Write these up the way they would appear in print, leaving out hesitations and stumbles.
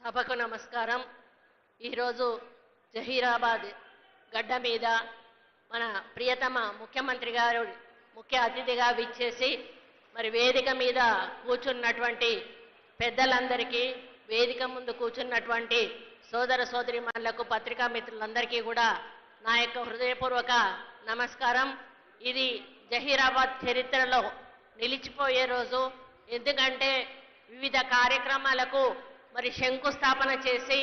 సభకు నమస్కారం. ఈరోజు జహీరాబాద్ గడ్డ మీద మన ప్రియతమ ముఖ్యమంత్రి గారు ముఖ్య అతిథిగా విచ్చేసి మరి వేదిక మీద కూర్చున్నటువంటి పెద్దలందరికీ, వేదిక ముందు కూర్చున్నటువంటి సోదర సోదరీమణులకు, పత్రికా మిత్రులందరికీ కూడా నా యొక్క హృదయపూర్వక నమస్కారం. ఇది జహీరాబాద్ చరిత్రలో నిలిచిపోయే రోజు. ఎందుకంటే వివిధ కార్యక్రమాలకు మరి శంకుస్థాపన చేసి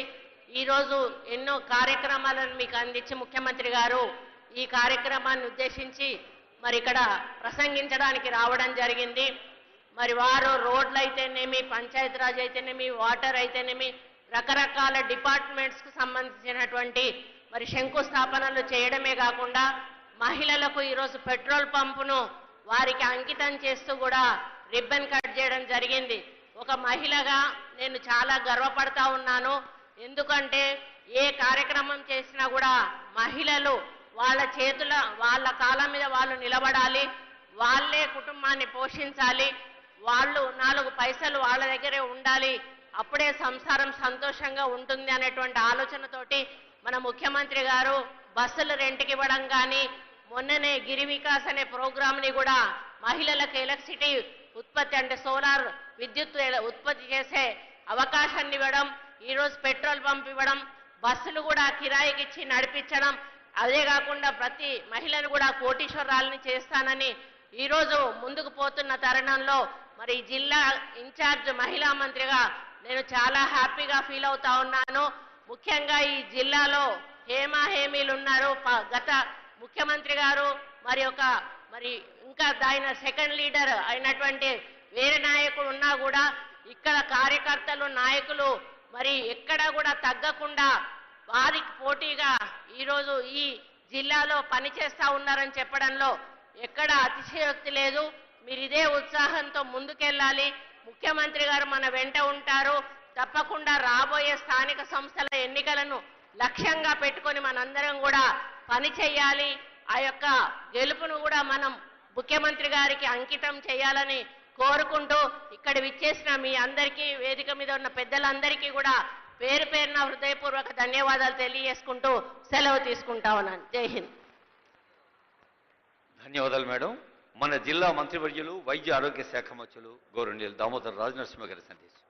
ఈరోజు ఎన్నో కార్యక్రమాలను మీకు అందించి ముఖ్యమంత్రి గారు ఈ కార్యక్రమాన్ని ఉద్దేశించి మరి ఇక్కడ ప్రసంగించడానికి రావడం జరిగింది. మరి వారు రోడ్లు అయితేనేమి, పంచాయతీరాజ్ అయితేనేమి, వాటర్ అయితేనేమి, రకరకాల డిపార్ట్మెంట్స్కు సంబంధించినటువంటి మరి శంకుస్థాపనలు చేయడమే కాకుండా మహిళలకు ఈరోజు పెట్రోల్ పంపును వారికి అంకితం చేస్తూ కూడా రిబ్బన్ కట్ చేయడం జరిగింది. ఒక మహిళగా నేను చాలా గర్వపడతా ఉన్నాను. ఎందుకంటే ఏ కార్యక్రమం చేసినా కూడా మహిళలు వాళ్ళ కాళ్ళ మీద వాళ్ళు నిలబడాలి, వాళ్ళే కుటుంబాన్ని పోషించాలి, వాళ్ళు 4 పైసలు వాళ్ళ దగ్గరే ఉండాలి, అప్పుడే సంసారం సంతోషంగా ఉంటుంది అనేటువంటి ఆలోచనతోటి మన ముఖ్యమంత్రి గారు బస్సులు రెంట్కి ఇవ్వడం కానీ, మొన్ననే గిరి వికాస్ అనే ప్రోగ్రామ్ని కూడా మహిళలకు ఎలక్ట్రిసిటీ ఉత్పత్తి అంటే సోలార్ విద్యుత్ ఉత్పత్తి చేసే అవకాశాన్ని ఇవ్వడం, ఈరోజు పెట్రోల్ పంప్ ఇవ్వడం, బస్సులు కూడా కిరాయికి ఇచ్చి నడిపించడం, అదే కాకుండా ప్రతి మహిళను కూడా కోటీశ్వరాలని చేస్తానని ఈరోజు ముందుకు పోతున్న తరుణంలో మరి జిల్లా ఇన్ఛార్జ్ మహిళా మంత్రిగా నేను చాలా హ్యాపీగా ఫీల్ అవుతా ఉన్నాను. ముఖ్యంగా ఈ జిల్లాలో హేమీలు ఉన్నారు. గత ముఖ్యమంత్రి గారు మరి ఇంకా ఆయన సెకండ్ లీడర్ అయినటువంటి వేరే నాయకుడు ఉన్నా కూడా ఇక్కడ కార్యకర్తలు, నాయకులు మరి ఎక్కడా కూడా తగ్గకుండా వారికి పోటీగా ఈరోజు ఈ జిల్లాలో పనిచేస్తూ ఉన్నారని చెప్పడంలో ఎక్కడ అతిశయోక్తి లేదు. మీరు ఇదే ఉత్సాహంతో ముందుకెళ్ళాలి. ముఖ్యమంత్రి గారు మన వెంట ఉంటారు. తప్పకుండా రాబోయే స్థానిక సంస్థల ఎన్నికలను లక్ష్యంగా పెట్టుకొని మనందరం కూడా పని చేయాలి. ఆ యొక్క గెలుపును కూడా మనం ముఖ్యమంత్రి గారికి అంకితం చేయాలని కోరుకుంటూ ఇక్కడ విచ్చేసిన మీ అందరికీ, వేదిక మీద ఉన్న పెద్దలందరికీ కూడా పేరు పేరున హృదయపూర్వక ధన్యవాదాలు తెలియజేసుకుంటూ సెలవు తీసుకుంటా ఉన్నాను. జై హింద్. ధన్యవాదాలు మేడం. మన జిల్లా మంత్రివర్యులు, వైద్య ఆరోగ్య శాఖ మంత్రులు గౌరవనీయులు దామోదర్ రాజనరసింహ గారి సందేశం.